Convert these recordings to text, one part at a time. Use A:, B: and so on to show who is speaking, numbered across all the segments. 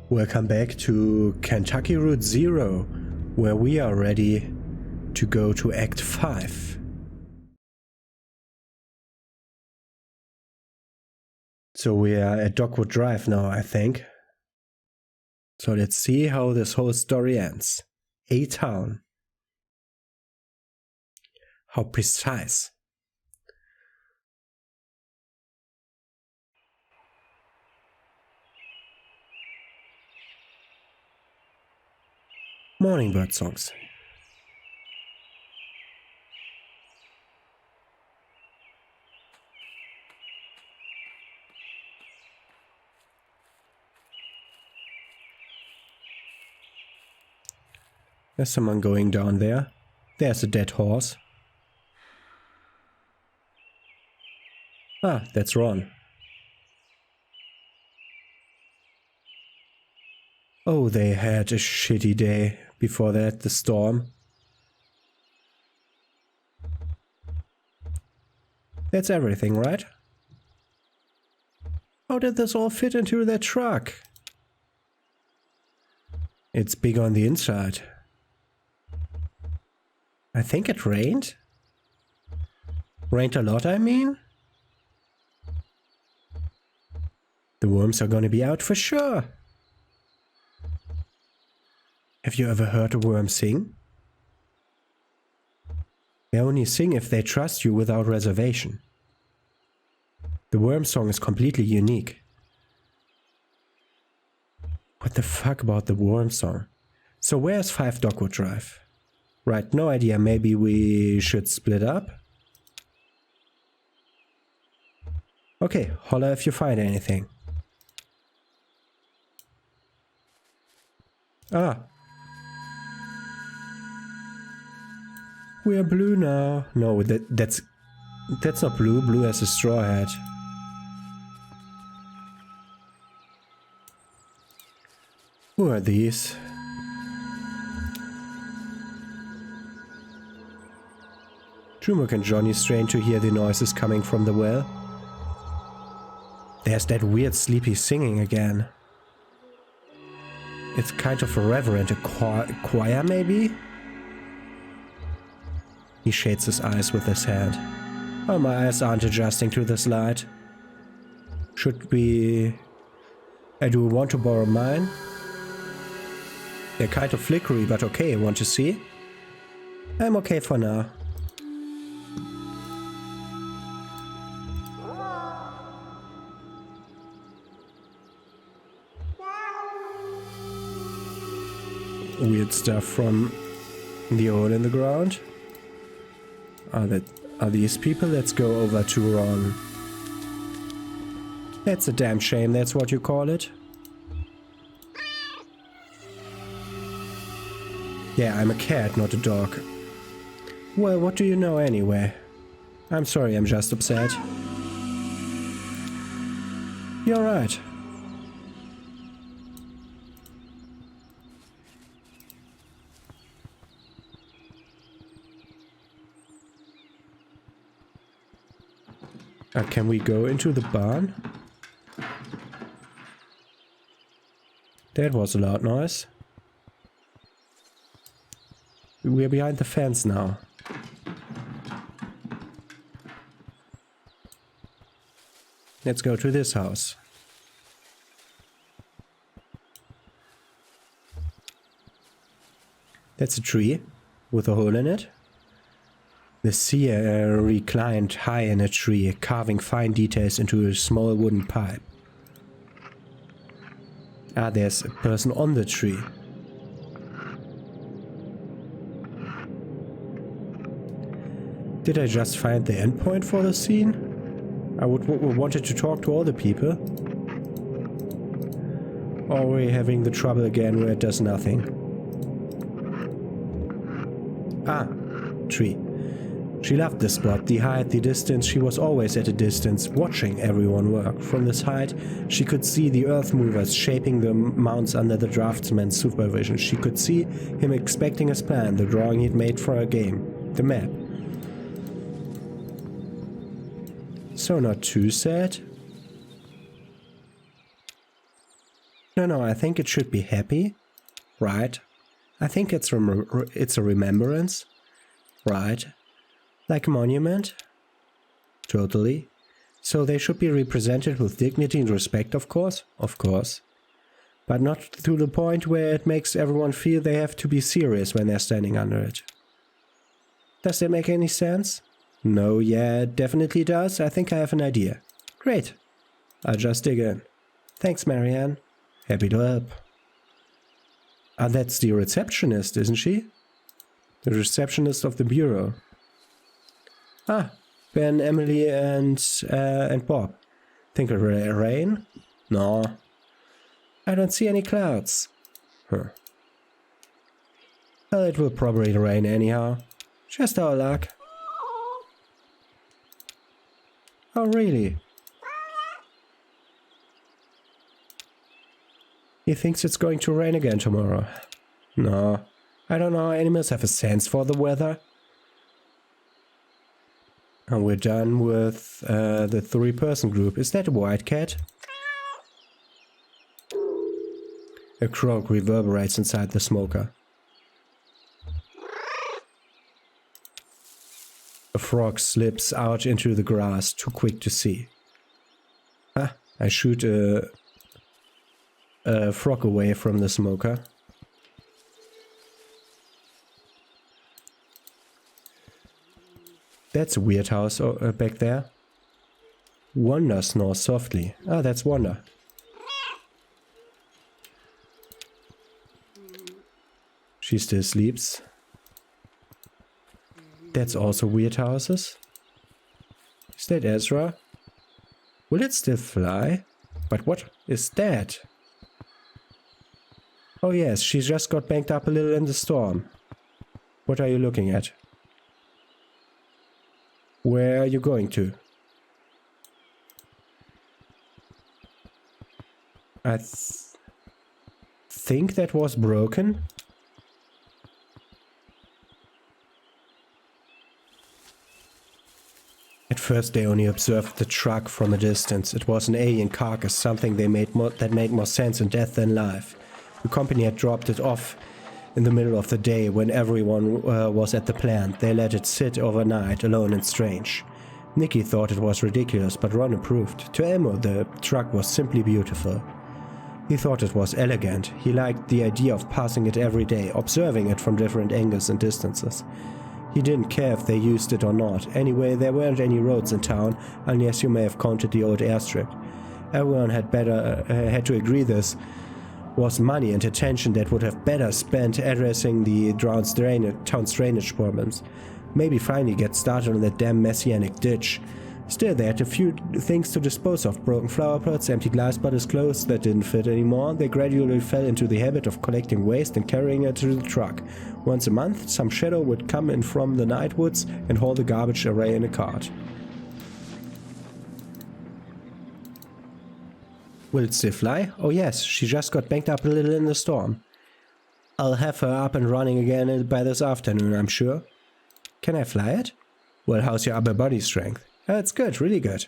A: Welcome back to Kentucky Route Zero, where we are ready to go to Act 5. So we are at Dogwood Drive now, I think. So let's see how this whole story ends. A town. How precise. Morning bird songs. There's someone going down there. There's a dead horse. Ah, that's Ron. Oh, they had a shitty day. Before that, the storm. That's everything, right? How did this all fit into that truck? It's big on the inside. I think it rained. Rained a lot, I mean. The worms are gonna be out for sure. Have you ever heard a worm sing? They only sing if they trust you without reservation. The worm song is completely unique. What the fuck about the worm song? So where's 5 Dogwood Drive? Right, no idea, maybe we should split up? Okay, holler if you find anything. Ah. We are blue now. No, that's not blue. Blue has a straw hat. Who are these? Jumuk and Johnny strain to hear the noises coming from the well. There's that weird sleepy singing again. It's kind of a reverent, a choir maybe? He shades his eyes with his hand. Oh, my eyes aren't adjusting to this light. Should we... do we want to borrow mine? They're kind of flickery, but okay, want to see? I'm okay for now. Weird stuff from the hole in the ground. Are these people? Let's go over to Ron. That's a damn shame, that's what you call it. Yeah, I'm a cat, not a dog. Well, what do you know anyway? I'm sorry, I'm just upset. You're right. Can we go into the barn? That was a loud noise. We're behind the fence now. Let's go to this house. That's a tree with a hole in it. The seer reclined high in a tree, carving fine details into a small wooden pipe. Ah, there's a person on the tree. Did I just find the endpoint for the scene? I wanted to talk to all the people. Or are we having the trouble again where it does nothing? Ah, tree. She loved this spot, the height, the distance. She was always at a distance, watching everyone work. From this height, she could see the earth movers shaping the mounds under the draftsman's supervision. She could see him expecting his plan, the drawing he'd made for a game, the map. So not too sad. No, I think it should be happy. Right. I think it's a remembrance. Right. Like a monument. Totally. So they should be represented with dignity and respect, of course. Of course. But not to the point where it makes everyone feel they have to be serious when they're standing under it. Does that make any sense? No, yeah, it definitely does. I think I have an idea. Great. I'll just dig in. Thanks, Marianne. Happy to help. Ah, that's the receptionist, isn't she? The receptionist of the bureau. Ah, Ben, Emily, and Bob. Think it'll rain? No. I don't see any clouds. Huh. Well, it will probably rain anyhow. Just our luck. Oh, really? He thinks it's going to rain again tomorrow. No, I don't know. Animals have a sense for the weather. And we're done with the 3-person group. Is that a white cat? A croak reverberates inside the smoker. A frog slips out into the grass, too quick to see. Ah, I shoot a frog away from the smoker. That's a weird house back there. Wanda snores softly. Ah, that's Wanda. She still sleeps. That's also weird houses. Is that Ezra? Will it still fly? But what is that? Oh yes, she just got banged up a little in the storm. What are you looking at? Where are you going to? I think that was broken. At first they only observed the truck from a distance. It was an alien carcass, something that made more sense in death than life. The company had dropped it off in the middle of the day when everyone was at the plant. They let it sit overnight, alone and strange. Nikki thought it was ridiculous, but Ron approved. To Elmo, the truck was simply beautiful. He thought it was elegant. He liked the idea of passing it every day, observing it from different angles and distances. He didn't care if they used it or not. Anyway, there weren't any roads in town, unless you may have counted the old airstrip. Everyone had to agree this was money and attention that would have better spent addressing the town's drainage problems. Maybe finally get started on that damn messianic ditch. Still, they had a few things to dispose of: broken flower pots, empty glass bottles, clothes that didn't fit anymore. They gradually fell into the habit of collecting waste and carrying it to the truck. Once a month, some shadow would come in from the night woods and haul the garbage away in a cart. Will it still fly? Oh yes, she just got banged up a little in the storm. I'll have her up and running again by this afternoon, I'm sure. Can I fly it? Well, how's your upper body strength? It's good, really good.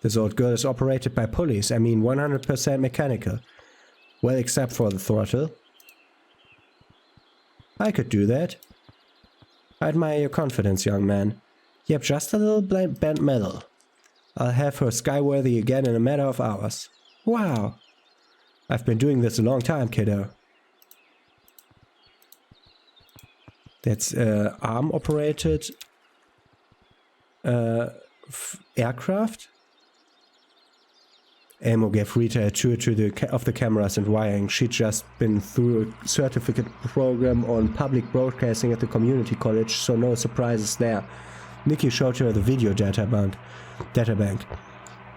A: This old girl is operated by pulleys, 100% mechanical. Well, except for the throttle. I could do that. I admire your confidence, young man. Yep, just a little bent metal. I'll have her skyworthy again in a matter of hours. Wow! I've been doing this a long time, kiddo. That's arm-operated aircraft. Elmo gave Rita a tour of the cameras and wiring. She'd just been through a certificate program on public broadcasting at the community college, so no surprises there. Nikki showed her the video databank.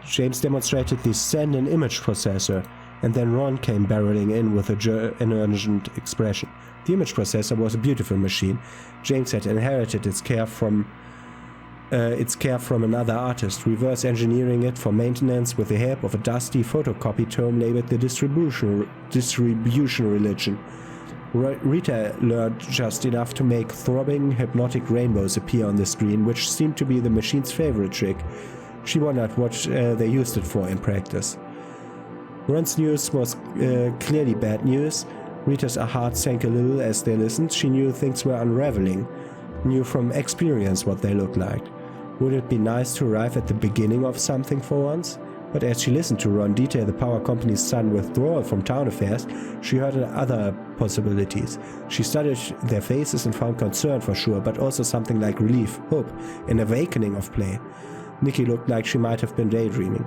A: James demonstrated the send and image processor, and then Ron came barreling in with an urgent expression. The image processor was a beautiful machine. James had inherited its care from another artist, reverse engineering it for maintenance with the help of a dusty photocopy tome labeled the distribution religion. Rita learned just enough to make throbbing, hypnotic rainbows appear on the screen, which seemed to be the machine's favorite trick. She wondered what they used it for in practice. Ron's news was clearly bad news. Rita's heart sank a little as they listened. She knew things were unraveling, knew from experience what they looked like. Would it be nice to arrive at the beginning of something for once? But as she listened to Ron detail the power company's sudden withdrawal from town affairs, she heard other possibilities. She studied their faces and found concern for sure, but also something like relief, hope, an awakening of play. Nikki looked like she might have been daydreaming.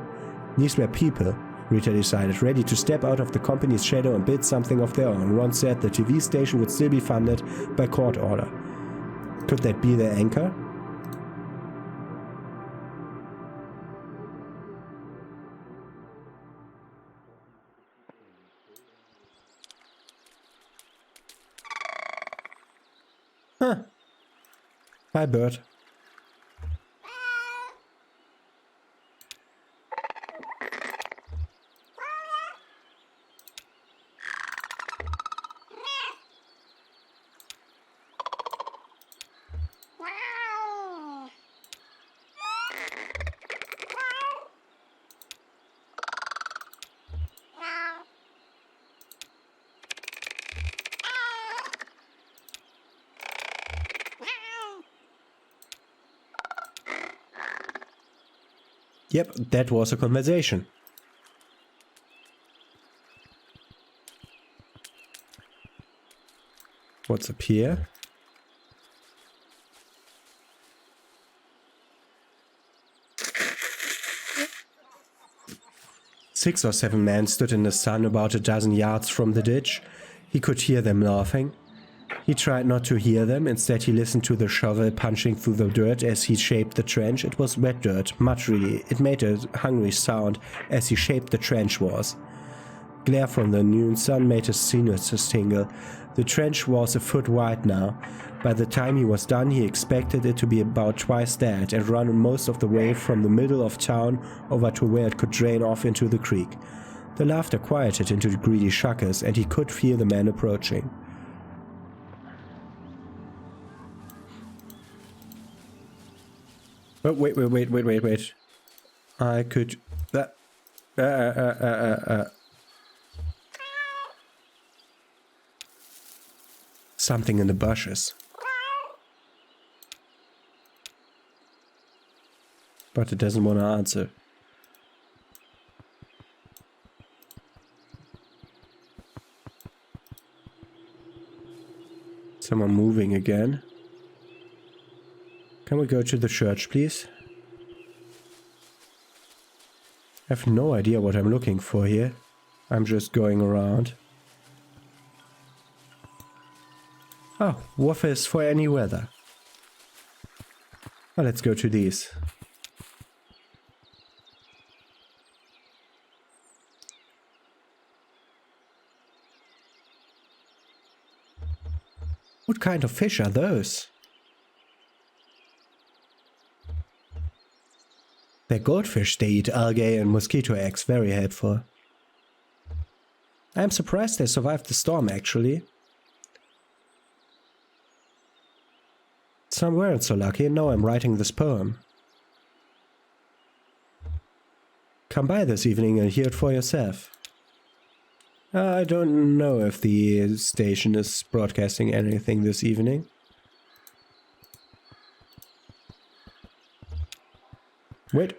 A: These were people, Rita decided, ready to step out of the company's shadow and build something of their own. Ron said the TV station would still be funded by court order. Could that be their anchor? Huh. Hi, bird. Yep, that was a conversation. What's up here? Six or seven men stood in the sun about a dozen yards from the ditch. He could hear them laughing. He tried not to hear them. Instead, he listened to the shovel punching through the dirt as he shaped the trench. It was wet dirt, mud really. It made a hungry sound as he shaped the trench walls. Glare from the noon sun made his sinuses tingle. The trench was a foot wide now. By the time he was done, he expected it to be about twice that and run most of the way from the middle of town over to where it could drain off into the creek. The laughter quieted into greedy shuckers, and he could feel the men approaching. Oh, wait. I could... Something in the bushes. But it doesn't want to answer. Someone moving again. Can we go to the church, please? I have no idea what I'm looking for here. I'm just going around. Oh, waffles for any weather. Well, let's go to these. What kind of fish are those? They're goldfish. They eat algae and mosquito eggs. Very helpful. I'm surprised they survived the storm, actually. Some weren't so lucky, and now I'm writing this poem. Come by this evening and hear it for yourself. I don't know if the station is broadcasting anything this evening. Wait.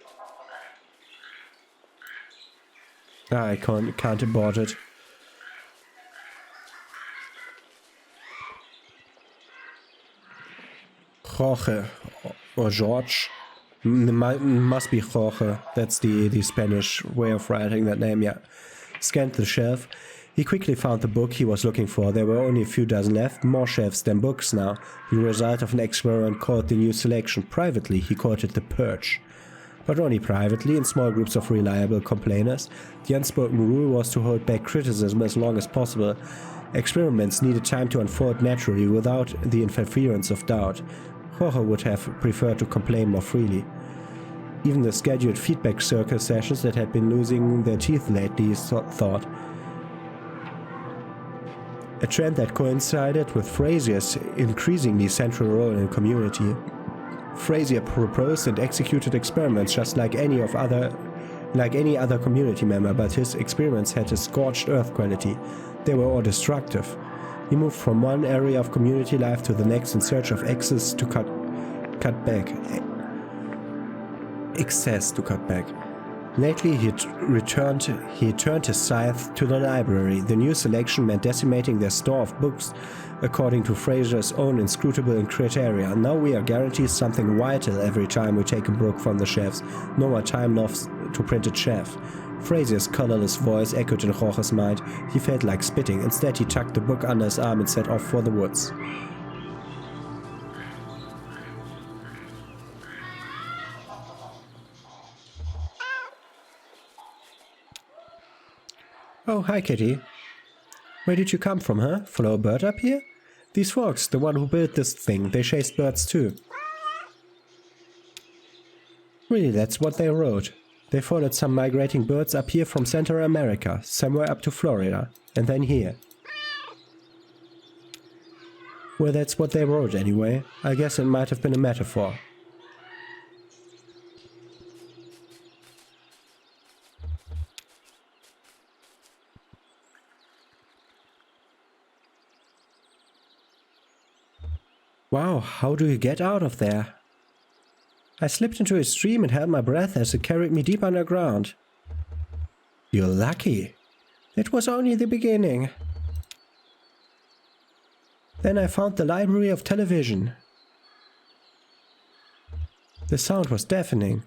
A: I can't abort it. Jorge or George. Must be Jorge. That's the Spanish way of writing that name, yeah. Scanned the shelf. He quickly found the book he was looking for. There were only a few dozen left, more shelves than books now. The result of an experiment called the new selection. Privately, he called it the Purge. But only privately, in small groups of reliable complainers. The unspoken rule was to hold back criticism as long as possible. Experiments needed time to unfold naturally, without the interference of doubt. Jorge would have preferred to complain more freely. Even the scheduled feedback circle sessions that had been losing their teeth lately, thought. A trend that coincided with Frazier's increasingly central role in the community. Frazier proposed and executed experiments just like any other like any other community member, but his experiments had a scorched earth quality. They were all destructive. He moved from one area of community life to the next in search of excess to cut back. Lately he turned his scythe to the library. The new selection meant decimating their store of books according to Fraser's own inscrutable criteria. Now we are guaranteed something vital every time we take a book from the shelves. No more time lost to printed shelf. Fraser's colorless voice echoed in Jorge's mind. He felt like spitting. Instead he tucked the book under his arm and set off for the woods. Oh, hi, Kitty. Where did you come from, huh? Follow a bird up here? These folks, the one who built this thing, they chased birds too. Really, that's what they wrote. They followed some migrating birds up here from Central America, somewhere up to Florida, and then here. Well, that's what they wrote anyway. I guess it might have been a metaphor. Wow, how do you get out of there? I slipped into a stream and held my breath as it carried me deep underground. You're lucky. It was only the beginning. Then I found the library of television. The sound was deafening.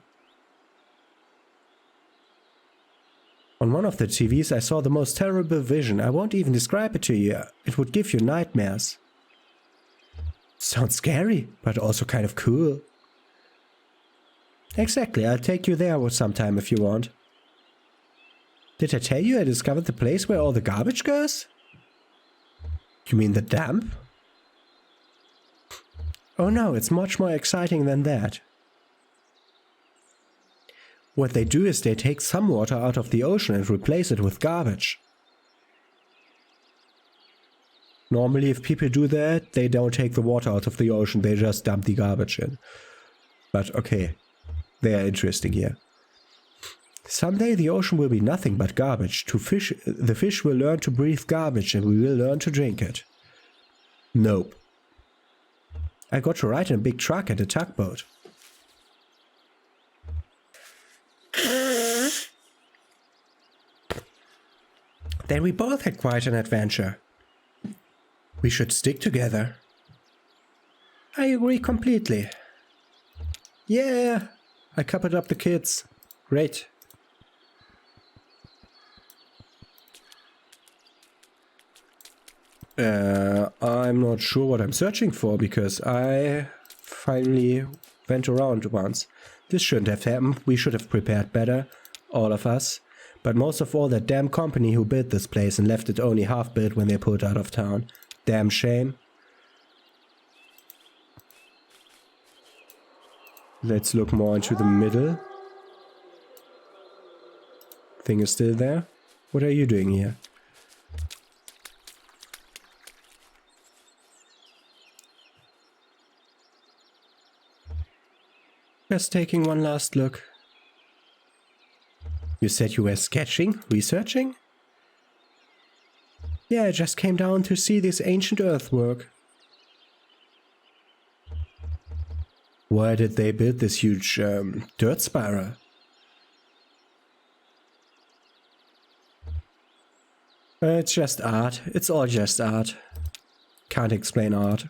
A: On one of the TVs I saw the most terrible vision. I won't even describe it to you. It would give you nightmares. Sounds scary, but also kind of cool. Exactly, I'll take you there sometime if you want. Did I tell you I discovered the place where all the garbage goes? You mean the dump? Oh no, it's much more exciting than that. What they do is they take some water out of the ocean and replace it with garbage. Normally, if people do that, they don't take the water out of the ocean, they just dump the garbage in. But okay, they are interesting here. Someday the ocean will be nothing but garbage. The fish will learn to breathe garbage and we will learn to drink it. Nope. I got to ride in a big truck and a tugboat. Then we both had quite an adventure. We should stick together. I agree completely. Yeah, I covered up the kids. Great. I'm not sure what I'm searching for because I finally went around once. This shouldn't have happened. We should have prepared better, all of us. But most of all that damn company who built this place and left it only half built when they pulled out of town. Damn shame. Let's look more into the middle. Thing is still there. What are you doing here? Just taking one last look. You said you were sketching? Researching? Yeah, I just came down to see this ancient earthwork. Why did they build this huge dirt spiral? It's just art. It's all just art. Can't explain art.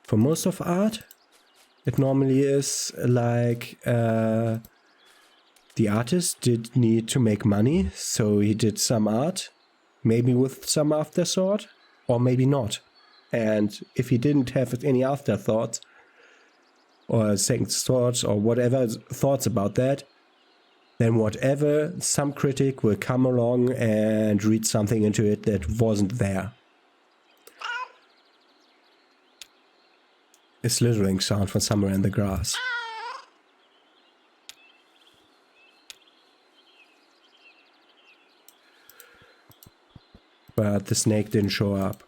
A: For most of art, it normally is like the artist did need to make money, so he did some art, maybe with some afterthought, or maybe not. And if he didn't have any afterthoughts, or second thoughts, or whatever thoughts about that, then whatever, some critic will come along and read something into it that wasn't there. A slithering sound from somewhere in the grass. But the snake didn't show up.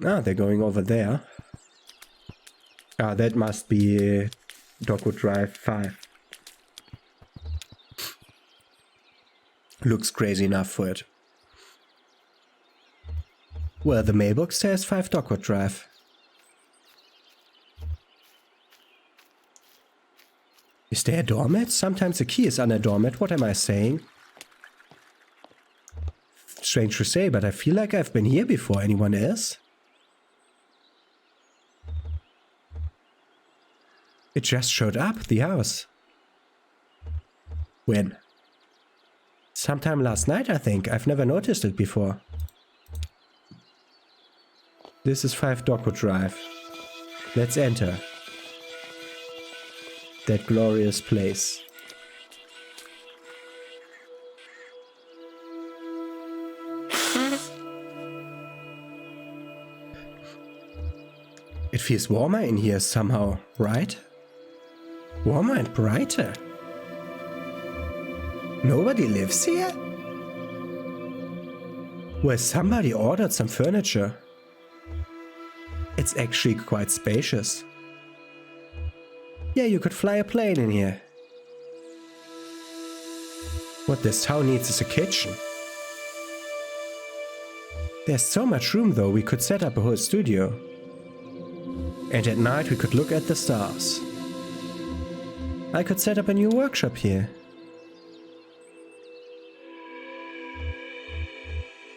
A: Ah, they're going over there. Ah, that must be Dogwood Drive 5. Looks crazy enough for it. Well, the mailbox says 5 Dogwood Drive. Is there a doormat? Sometimes the key is on a doormat. What am I saying? Strange to say, but I feel like I've been here before. Anyone else? It just showed up, the house. When? Sometime last night, I think. I've never noticed it before. This is 5 Dogwood Drive. Let's enter. That glorious place. It feels warmer in here somehow, right? Warmer and brighter. Nobody lives here? Well, somebody ordered some furniture. It's actually quite spacious. Yeah, you could fly a plane in here. What this town needs is a kitchen. There's so much room though, we could set up a whole studio. And at night we could look at the stars. I could set up a new workshop here.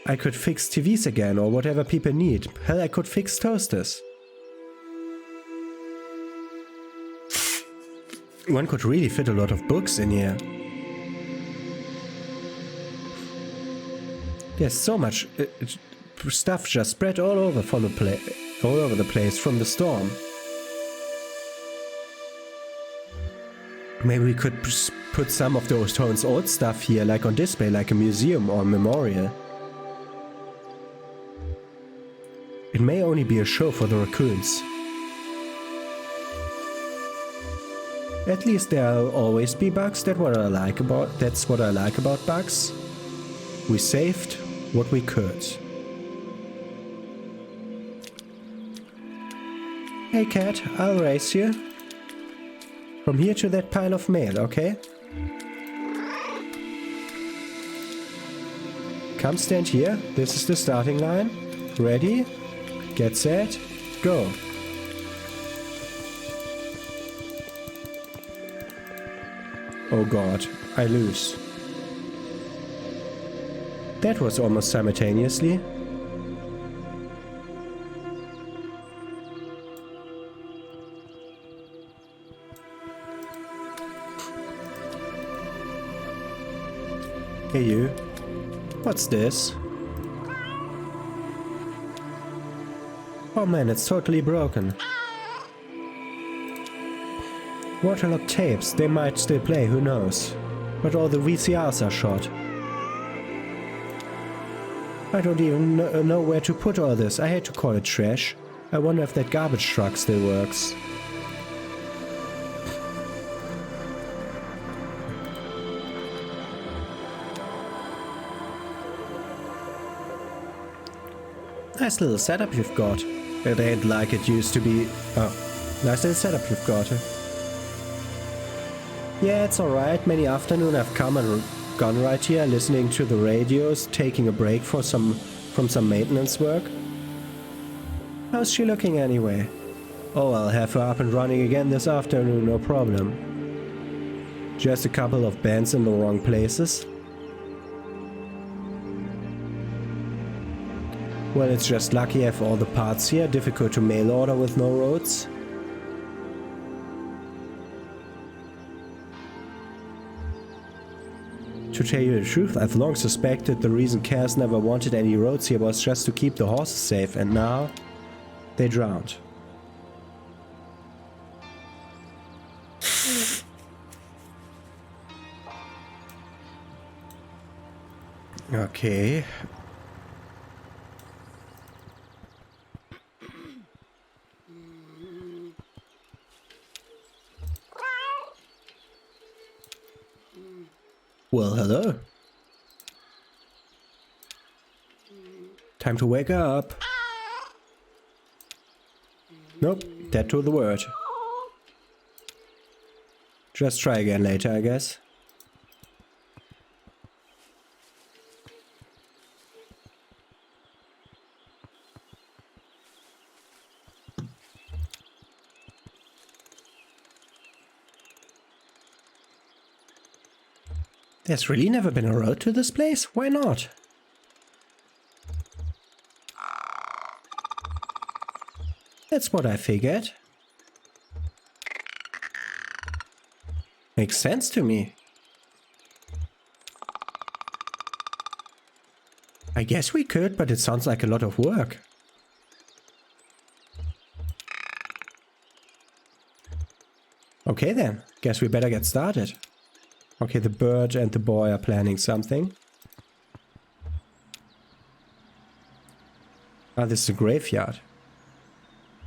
A: I could fix TVs again or whatever people need. Hell, I could fix toasters. One could really fit a lot of books in here. There's so much stuff just spread all over from the place from the storm. Maybe we could put some of those town's old stuff here, like on display, like a museum or a memorial. It may only be a show for the raccoons. At least there'll always be bugs. That's what I like about bugs. We saved what we could. Hey cat, I'll race you. From here to that pile of mail, okay? Come stand here. This is the starting line. Ready? Get set. Go. Oh god, I lose. That was almost simultaneously. Hey you. What's this? Oh man, it's totally broken. Waterlogged tapes, they might still play, who knows. But all the VCRs are shot. I don't even know where to put all this. I hate to call it trash. I wonder if that garbage truck still works. Nice little setup you've got. It ain't like it used to be. Oh, nice little setup you've got. Yeah, it's alright. Many afternoon I've come and gone right here, listening to the radios, taking a break from some maintenance work. How's she looking anyway? Oh, I'll have her up and running again this afternoon, no problem. Just a couple of bands in the wrong places. Well, it's just lucky I have all the parts here, difficult to mail order with no roads. To tell you the truth, I've long suspected the reason Cass never wanted any roads here was just to keep the horses safe, and now they drowned. Okay. Well, hello. Time to wake up. Nope, dead to the word. Just try again later, I guess. There's really never been a road to this place? Why not? That's what I figured. Makes sense to me. I guess we could, but it sounds like a lot of work. Okay then, guess we better get started. Okay, the bird and the boy are planning something. Ah, this is a graveyard.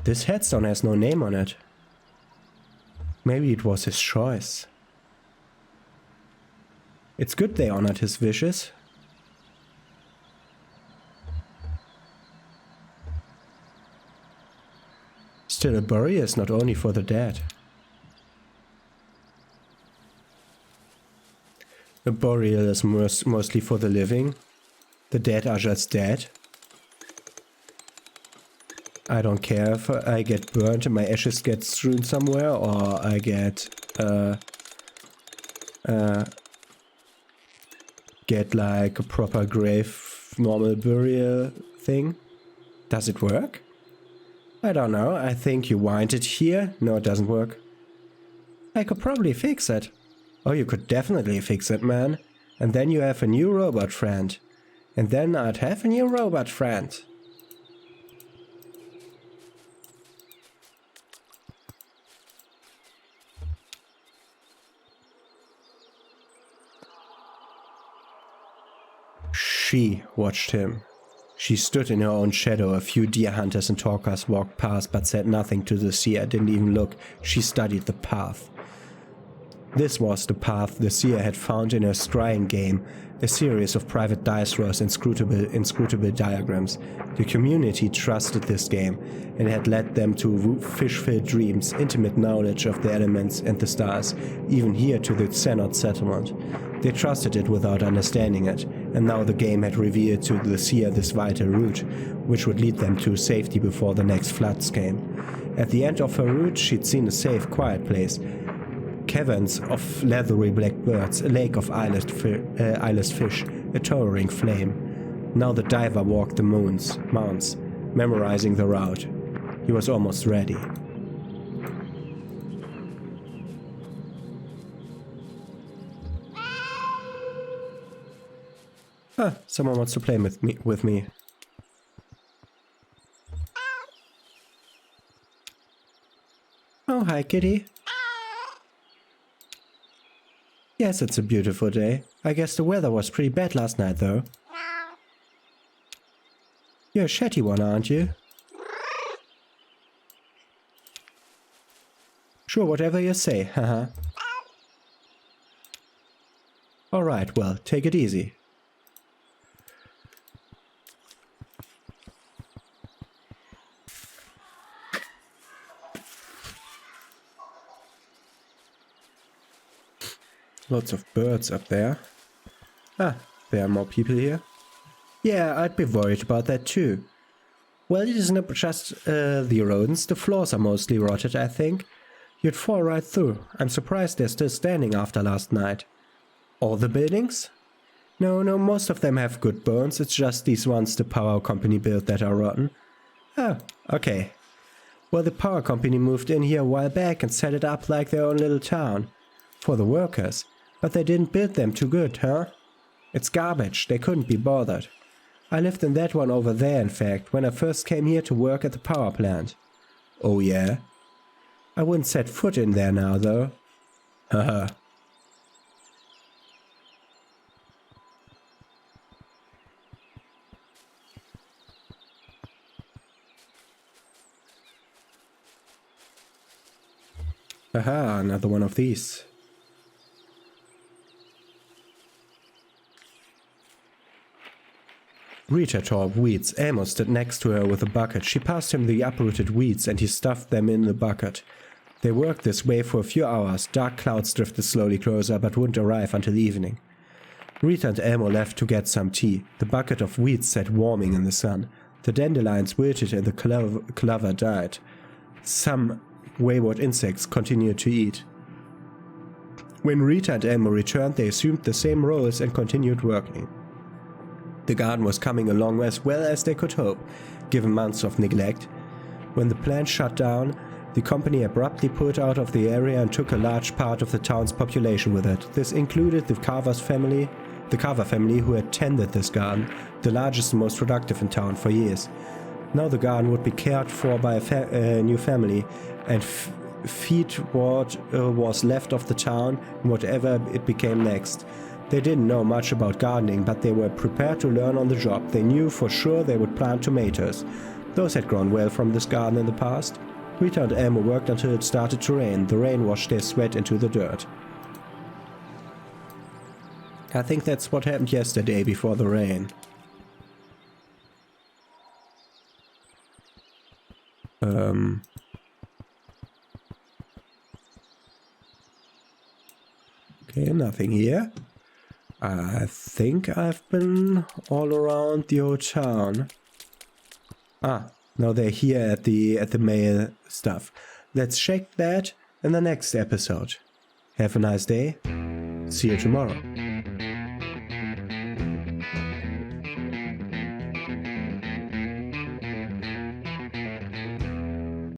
A: This headstone has no name on it. Maybe it was his choice. It's good they honored his wishes. Still, a burial is not only for the dead. A burial is mostly for the living. The dead are just dead. I don't care if I get burnt and my ashes get strewn somewhere, or I get like a proper grave, normal burial thing. Does it work? I don't know. I think you wind it here. No, it doesn't work. I could probably fix it. Oh, you could definitely fix it, man. And then you have a new robot friend. And then I'd have a new robot friend. She watched him. She stood in her own shadow. A few deer hunters and talkers walked past but said nothing to the seer, didn't even look. She studied the path. This was the path the seer had found in her scrying game, a series of private dice rolls and inscrutable diagrams. The community trusted this game, and had led them to fish-filled dreams, intimate knowledge of the elements and the stars, even here to the Xenot settlement. They trusted it without understanding it, and now the game had revealed to the seer this vital route, which would lead them to safety before the next floods came. At the end of her route, she'd seen a safe, quiet place. Caverns of leathery black birds, a lake of eyeless fish, a towering flame. Now the diver walked the mounts, memorizing the route. He was almost ready. Ah, someone wants to play with me. Oh, hi, kitty. Yes, it's a beautiful day. I guess the weather was pretty bad last night, though. You're a chatty one, aren't you? Sure, whatever you say, haha. Alright, well, take it easy. Lots of birds up there. Ah, there are more people here. Yeah, I'd be worried about that too. Well, it isn't just the rodents. The floors are mostly rotted, I think. You'd fall right through. I'm surprised they're still standing after last night. All the buildings? No, most of them have good bones. It's just these ones the power company built that are rotten. Oh, okay. Well, the power company moved in here a while back and set it up like their own little town. For the workers. But they didn't build them too good, huh? It's garbage. They couldn't be bothered. I lived in that one over there, in fact, when I first came here to work at the power plant. Oh yeah? I wouldn't set foot in there now, though. Haha. Haha, another one of these. Rita tore up weeds. Amos stood next to her with a bucket. She passed him the uprooted weeds and he stuffed them in the bucket. They worked this way for a few hours. Dark clouds drifted slowly closer but wouldn't arrive until evening. Rita and Elmo left to get some tea. The bucket of weeds sat warming in the sun. The dandelions wilted and the clover died. Some wayward insects continued to eat. When Rita and Elmo returned, they assumed the same roles and continued working. The garden was coming along as well as they could hope, given months of neglect. When the plant shut down, the company abruptly pulled out of the area and took a large part of the town's population with it. This included the Carver family who had tended this garden, the largest and most productive in town for years. Now the garden would be cared for by a new family and feed what was left of the town and whatever it became next. They didn't know much about gardening, but they were prepared to learn on the job. They knew for sure they would plant tomatoes. Those had grown well from this garden in the past. Rita and Elmo worked until it started to rain. The rain washed their sweat into the dirt. I think that's what happened yesterday before the rain. Okay, nothing here. I think I've been all around the old town. Ah, now they're here at the mail stuff. Let's check that in the next episode. Have a nice day. See you tomorrow.